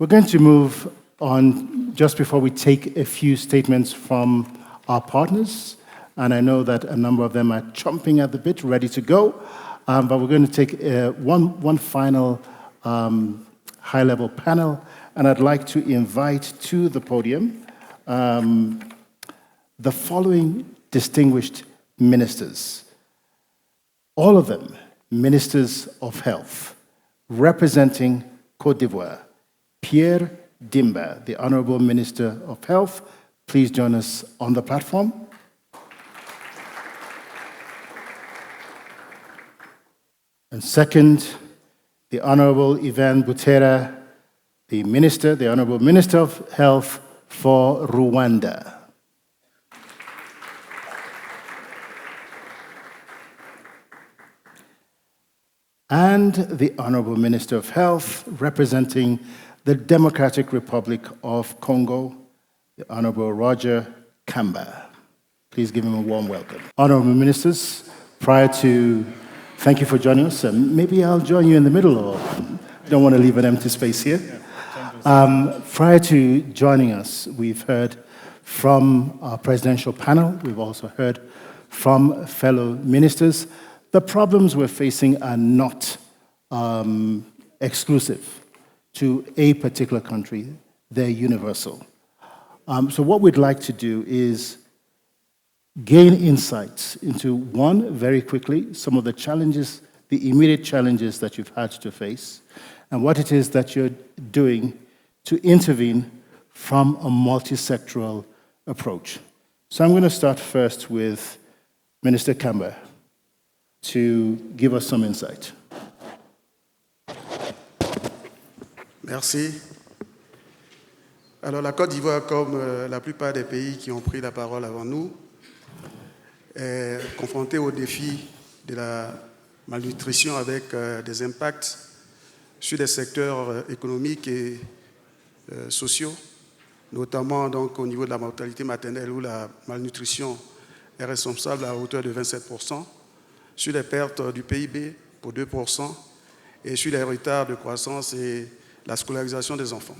We're going to move on just before we take a few statements from our partners. And I know that a number of them are chomping at the bit, ready to go. But we're going to take one final high-level panel. And I'd like to invite to the podium the following distinguished ministers. All of them ministers of health, representing Côte d'Ivoire. Pierre Dimba, the Honorable Minister of Health, please join us on the platform. And second, the Honorable Ivan Butera, the Honorable Minister of Health for Rwanda. And the Honorable Minister of Health representing the Democratic Republic of Congo, the Honorable Roger Kamba. Please give him a warm welcome. Honorable Ministers, thank you for joining us. Maybe I'll join you in the middle, or don't want to leave an empty space here. Prior to joining us, we've heard from our presidential panel. We've also heard from fellow ministers. The problems we're facing are not exclusive to a particular country. They're universal. So what we'd like to do is gain insights into, one, very quickly, some of the challenges, the immediate challenges that you've had to face, and what it is that you're doing to intervene from a multi-sectoral approach. So I'm going to start first with Minister Kamba to give us some insight. Merci. Alors la Côte d'Ivoire, comme la plupart des pays qui ont pris la parole avant nous, est confrontée au défi de la malnutrition avec des impacts sur des secteurs économiques et sociaux, notamment donc, au niveau de la mortalité maternelle où la malnutrition est responsable à hauteur de 27%, sur les pertes du PIB pour 2% et sur les retards de croissance et la scolarisation des enfants.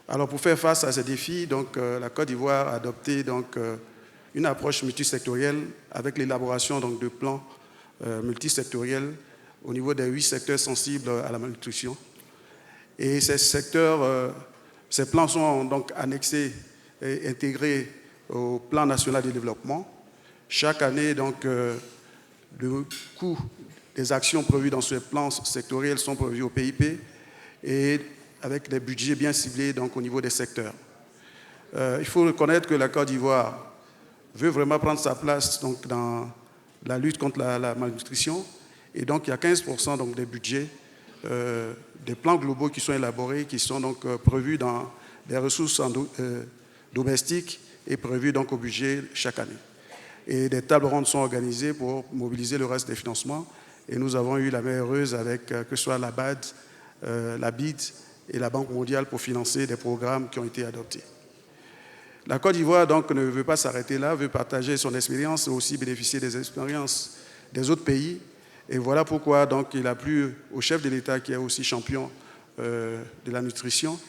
Alors pour faire face à ces défis, donc, la Côte d'Ivoire a adopté donc, une approche multisectorielle avec l'élaboration donc, de plans multisectoriels au niveau des 8 secteurs sensibles à la malnutrition. Et ces plans sont donc annexés et intégrés au plan national de développement. Chaque année, donc, le coût des actions prévues dans ce plan sectoriel sont prévues au PIB et avec des budgets bien ciblés donc, au niveau des secteurs. Il faut reconnaître que la Côte d'Ivoire veut vraiment prendre sa place donc, dans la lutte contre la malnutrition. Et donc, il y a 15% donc, des budgets, des plans globaux qui sont élaborés, qui sont donc prévus dans les ressources domestiques et prévus donc, au budget chaque année. Et des tables rondes sont organisées pour mobiliser le reste des financements. Et nous avons eu la main heureuse avec que ce soit la BAD, la BID et la Banque mondiale pour financer des programmes qui ont été adoptés. La Côte d'Ivoire donc, ne veut pas s'arrêter là, veut partager son expérience et aussi bénéficier des expériences des autres pays. Et voilà pourquoi donc, il a plu au chef de l'État, qui est aussi champion de la nutrition,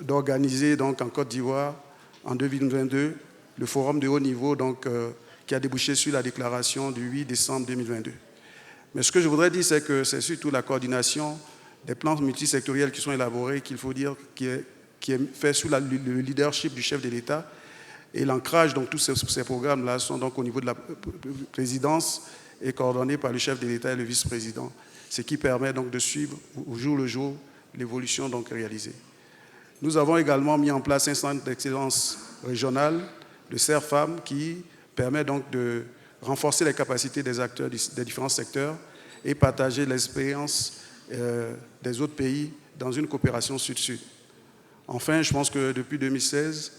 d'organiser donc, en Côte d'Ivoire, en 2022, le forum de haut niveau donc, qui a débouché sur la déclaration du 8 décembre 2022. Mais ce que je voudrais dire, c'est que c'est surtout la coordination des plans multisectoriels qui sont élaborés, qu'il faut dire, qui est fait sous le leadership du chef de l'État. Et l'ancrage, donc tous ces programmes-là sont donc au niveau de la présidence et coordonnés par le chef de l'État et le vice-président, ce qui permet donc de suivre au jour le jour l'évolution donc réalisée. Nous avons également mis en place un centre d'excellence régional de CERFAM qui permet donc de renforcer les capacités des acteurs des différents secteurs et partager l'expérience des autres pays dans une coopération sud-sud. Enfin, je pense que depuis 2013,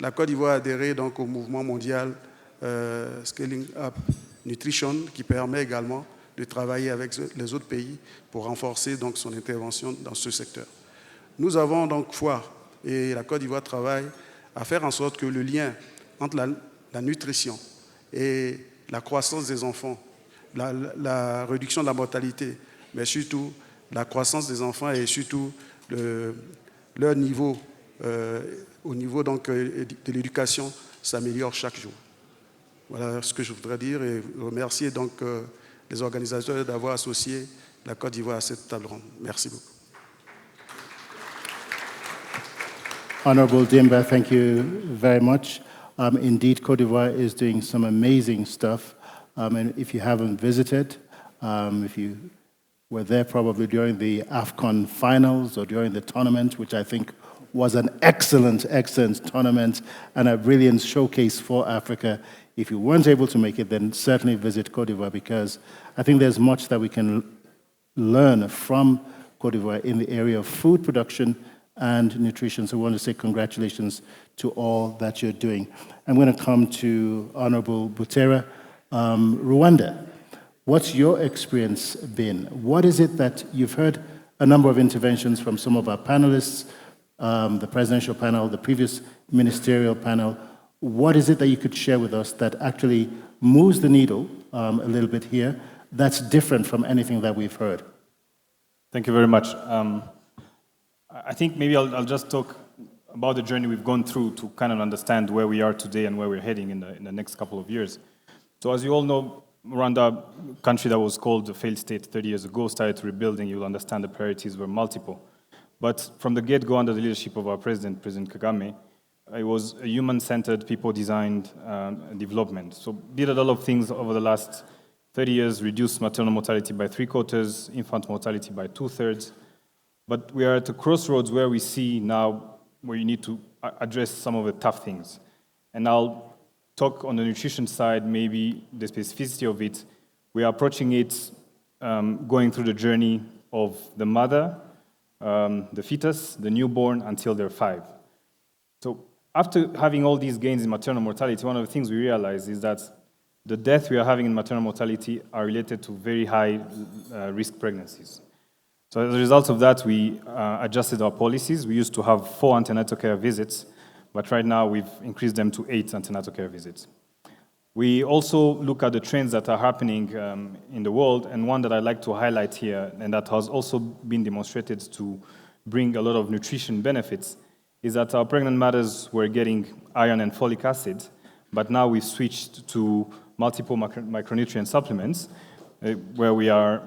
la Côte d'Ivoire a adhéré donc, au mouvement mondial Scaling Up Nutrition, qui permet également de travailler avec les autres pays pour renforcer donc, son intervention dans ce secteur. Nous avons donc foi, et la Côte d'Ivoire travaille à faire en sorte que le lien entre la nutrition et la croissance des enfants, la réduction de la mortalité, mais surtout la croissance des enfants et surtout leur niveau, au niveau donc, de l'éducation, s'améliore chaque jour. Voilà ce que je voudrais dire et remercier donc les organisateurs d'avoir associé la Côte d'Ivoire à cette table ronde. Merci beaucoup. Honorable Dimba, thank you very much. Indeed, Côte d'Ivoire is doing some amazing stuff. And if you haven't visited, if you were there probably during the AFCON finals or during the tournament, which I think was an excellent, excellent tournament and a brilliant showcase for Africa. If you weren't able to make it, then certainly visit Côte d'Ivoire, because I think there's much that we can learn from Côte d'Ivoire in the area of food production and nutrition. So I want to say congratulations to all that you're doing. I'm going to come to Honorable Butera. Rwanda, what's your experience been? What is it that you've heard a number of interventions from some of our panelists, the presidential panel, the previous ministerial panel. What is it that you could share with us that actually moves the needle a little bit here that's different from anything that we've heard? Thank you very much. I think maybe I'll just talk about the journey we've gone through to kind of understand where we are today and where we're heading in the next couple of years. So as you all know, Rwanda, a country that was called a failed state 30 years ago, started rebuilding. You'll understand the priorities were multiple. But from the get-go, under the leadership of our president, President Kagame, it was a human-centered, people-designed development. So did a lot of things over the last 30 years, reduced maternal mortality by 3/4, infant mortality by 2/3. But we are at a crossroads where we see now where you need to address some of the tough things. And I'll talk on the nutrition side, maybe the specificity of it. We are approaching it going through the journey of the mother, the fetus, the newborn, until they're 5. So after having all these gains in maternal mortality, one of the things we realize is that the deaths we are having in maternal mortality are related to very high risk pregnancies. So as a result of that, we adjusted our policies. We used to have 4 antenatal care visits, but right now we've increased them to 8 antenatal care visits. We also look at the trends that are happening in the world, and one that I'd like to highlight here, and that has also been demonstrated to bring a lot of nutrition benefits, is that our pregnant mothers were getting iron and folic acid, but now we've switched to multiple micronutrient supplements, where we are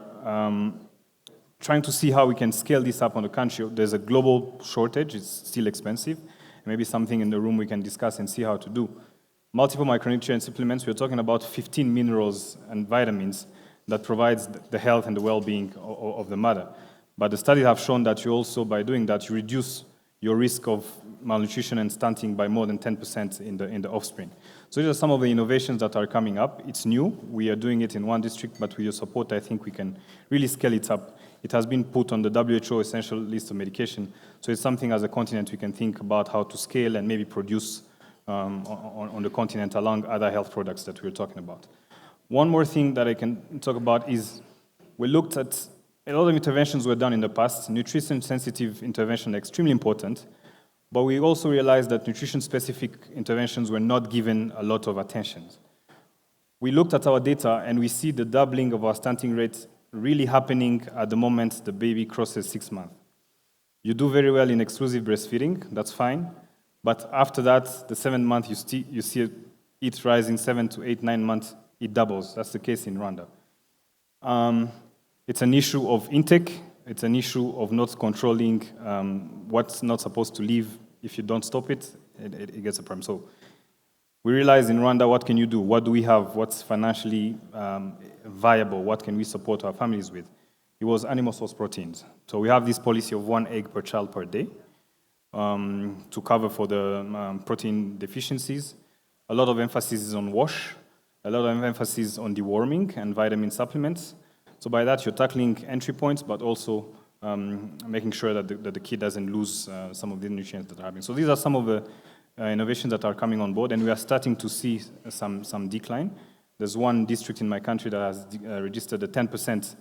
trying to see how we can scale this up on the country. There's a global shortage, it's still expensive. Maybe something in the room we can discuss and see how to do. Multiple micronutrient supplements, we're talking about 15 minerals and vitamins that provides the health and the well-being of the mother. But the studies have shown that you also, by doing that, you reduce your risk of malnutrition and stunting by more than 10% in the offspring. So these are some of the innovations that are coming up. It's new. We are doing it in one district, but with your support, I think we can really scale it up. It has been put on the WHO essential list of medication. So it's something as a continent we can think about how to scale and maybe produce on the continent along other health products that we're talking about. One more thing that I can talk about is we looked at a lot of interventions were done in the past. Nutrition-sensitive intervention are extremely important, but we also realized that nutrition-specific interventions were not given a lot of attention. We looked at our data and we see the doubling of our stunting rate really happening at the moment the baby crosses 6 months. You do very well in exclusive breastfeeding, that's fine, but after that, the 7th month, you see it rising 7 to 8, 9 months, it doubles. That's the case in Rwanda. It's an issue of intake. It's an issue of not controlling what's not supposed to leave. If you don't stop it, it gets a problem. So we realized in Rwanda, what can you do? What do we have? What's financially viable? What can we support our families with? It was animal source proteins. So we have this policy of 1 egg per child per day to cover for the protein deficiencies. A lot of emphasis is on wash. A lot of emphasis on deworming and vitamin supplements. So by that, you're tackling entry points, but also making sure that the kid doesn't lose some of the nutrients that are happening. So these are some of the innovations that are coming on board, and we are starting to see some decline. There's one district in my country that has registered a 10%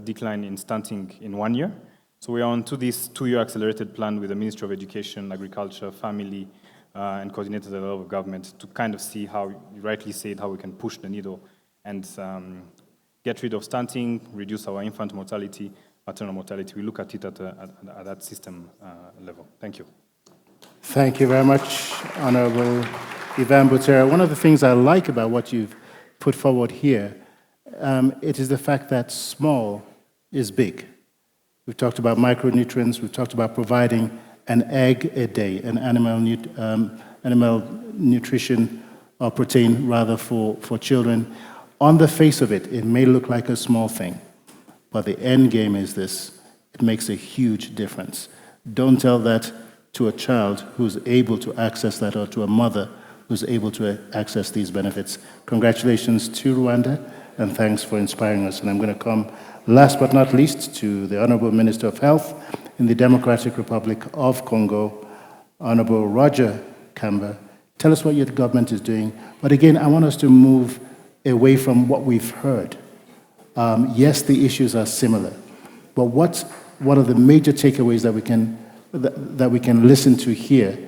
decline in stunting in 1 year. So we are on to this 2-year accelerated plan with the Ministry of Education, Agriculture, Family, and coordinated at the level of government to kind of see how, you rightly said, how we can push the needle and get rid of stunting, reduce our infant mortality, maternal mortality. We look at it at that system level. Thank you. Thank you very much, Honorable Ivan Butera. One of the things I like about what you've put forward here, it is the fact that small is big. We've talked about micronutrients, we've talked about providing an egg a day, an animal nutrition or protein rather for children. On the face of it, it may look like a small thing, but the end game is this. It makes a huge difference. Don't tell that to a child who's able to access that or to a mother who's able to access these benefits. Congratulations to Rwanda, and thanks for inspiring us. And I'm going to come, last but not least, to the Honorable Minister of Health in the Democratic Republic of Congo, Honorable Roger Kamba. Tell us what your government is doing. But again, I want us to move away from what we've heard. Yes, the issues are similar, but what are the major takeaways that we can listen to here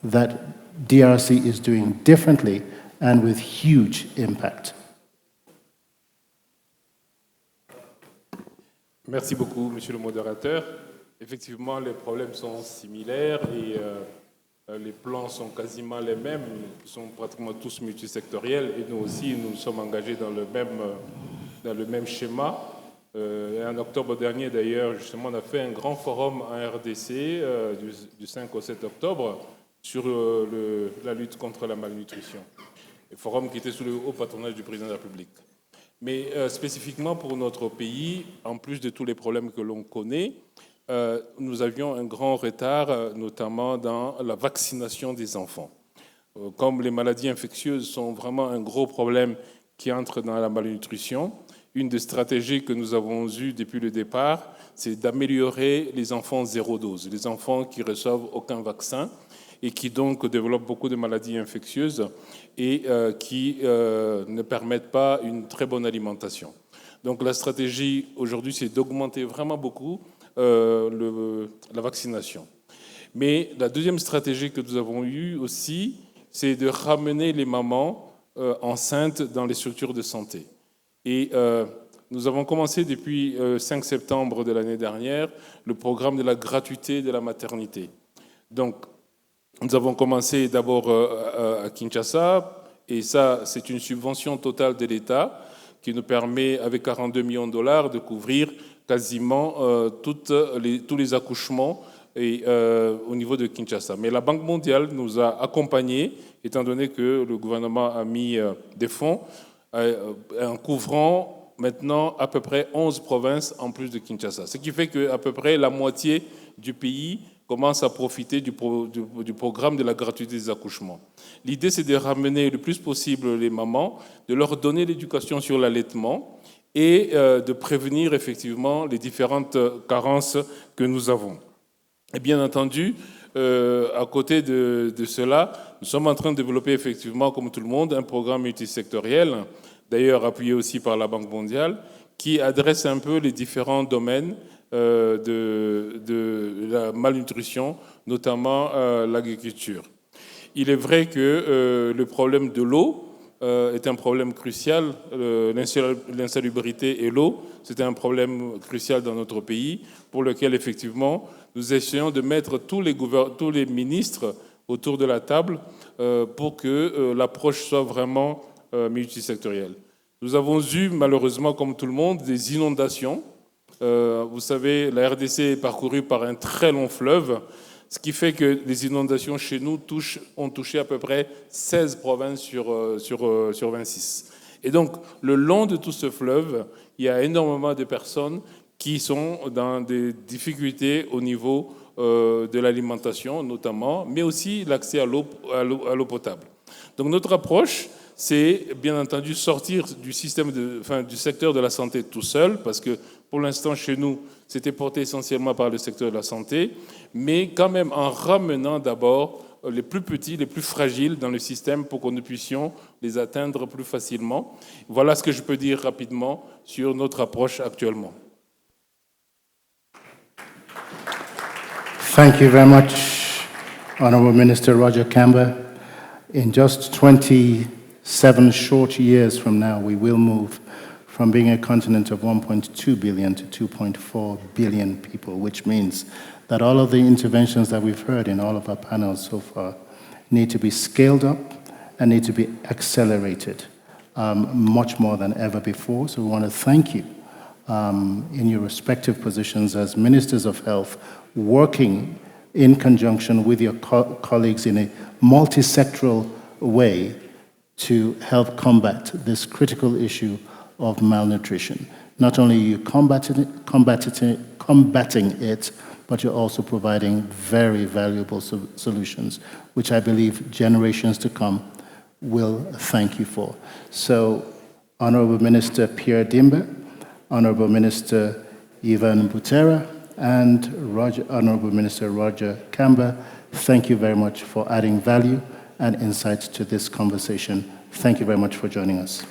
that DRC is doing differently and with huge impact? Merci beaucoup, Monsieur le modérateur. Effectivement, les problèmes sont similaires et les plans sont quasiment les mêmes. Ils sont pratiquement tous multisectoriels et nous aussi, nous sommes engagés dans le même schéma. Et en octobre dernier, d'ailleurs, justement, on a fait un grand forum en RDC du 5 au 7 octobre sur la lutte contre la malnutrition. Un forum qui était sous le haut patronage du président de la République. Mais spécifiquement pour notre pays, en plus de tous les problèmes que l'on connaît, nous avions un grand retard, notamment dans la vaccination des enfants. Comme les maladies infectieuses sont vraiment un gros problème qui entre dans la malnutrition, une des stratégies que nous avons eues depuis le départ, c'est d'améliorer les enfants zéro dose, les enfants qui ne reçoivent aucun vaccin et qui donc développent beaucoup de maladies infectieuses et qui ne permettent pas une très bonne alimentation. Donc la stratégie aujourd'hui, c'est d'augmenter vraiment beaucoup la vaccination. Mais la deuxième stratégie que nous avons eue aussi, c'est de ramener les mamans enceintes dans les structures de santé. Et nous avons commencé depuis 5 septembre de l'année dernière le programme de la gratuité de la maternité. Donc, nous avons commencé d'abord à Kinshasa, et ça, c'est une subvention totale de l'État qui nous permet, avec 42 millions de dollars, de couvrir quasiment tous les accouchements au niveau de Kinshasa. Mais la Banque mondiale nous a accompagnés, étant donné que le gouvernement a mis des fonds, en couvrant maintenant à peu près 11 provinces en plus de Kinshasa. Ce qui fait qu'à peu près la moitié du pays commence à profiter du programme de la gratuité des accouchements. L'idée, c'est de ramener le plus possible les mamans, de leur donner l'éducation sur l'allaitement et de prévenir effectivement les différentes carences que nous avons. Et bien entendu, à côté de cela, nous sommes en train de développer effectivement, comme tout le monde, un programme multisectoriel, d'ailleurs appuyé aussi par la Banque mondiale, qui adresse un peu les différents domaines de la malnutrition, notamment l'agriculture. Il est vrai que le problème de l'eau est un problème crucial. L'insalubrité et l'eau, c'est un problème crucial dans notre pays, pour lequel effectivement nous essayons de mettre tous les ministres autour de la table pour que l'approche soit vraiment multisectorielle. Nous avons eu malheureusement, comme tout le monde, des inondations. Vous savez, la RDC est parcourue par un très long fleuve, ce qui fait que les inondations chez nous ont touché à peu près 16 provinces sur 26. Et donc, le long de tout ce fleuve, il y a énormément de personnes qui sont dans des difficultés au niveau de l'alimentation notamment, mais aussi l'accès à l'eau potable. Donc notre approche, c'est bien entendu sortir du secteur de la santé tout seul, parce que pour l'instant chez nous, c'était porté essentiellement par le secteur de la santé, mais quand même en ramenant d'abord les plus petits, les plus fragiles dans le système pour que nous puissions les atteindre plus facilement. Voilà ce que je peux dire rapidement sur notre approche actuellement. Thank you very much, Honorable Minister Roger Kamba. In just 27 short years from now, we will move from being a continent of 1.2 billion to 2.4 billion people, which means that all of the interventions that we've heard in all of our panels so far need to be scaled up and need to be accelerated much more than ever before. So we want to thank you in your respective positions as ministers of health, working in conjunction with your colleagues in a multi-sectoral way to help combat this critical issue of malnutrition. Not only are you combating it, but you're also providing very valuable solutions, which I believe generations to come will thank you for. So, Honorable Minister Pierre Dimbe, Honorable Minister Ivan Butera, and Honorable Minister Roger Kamba, thank you very much for adding value and insights to this conversation. Thank you very much for joining us.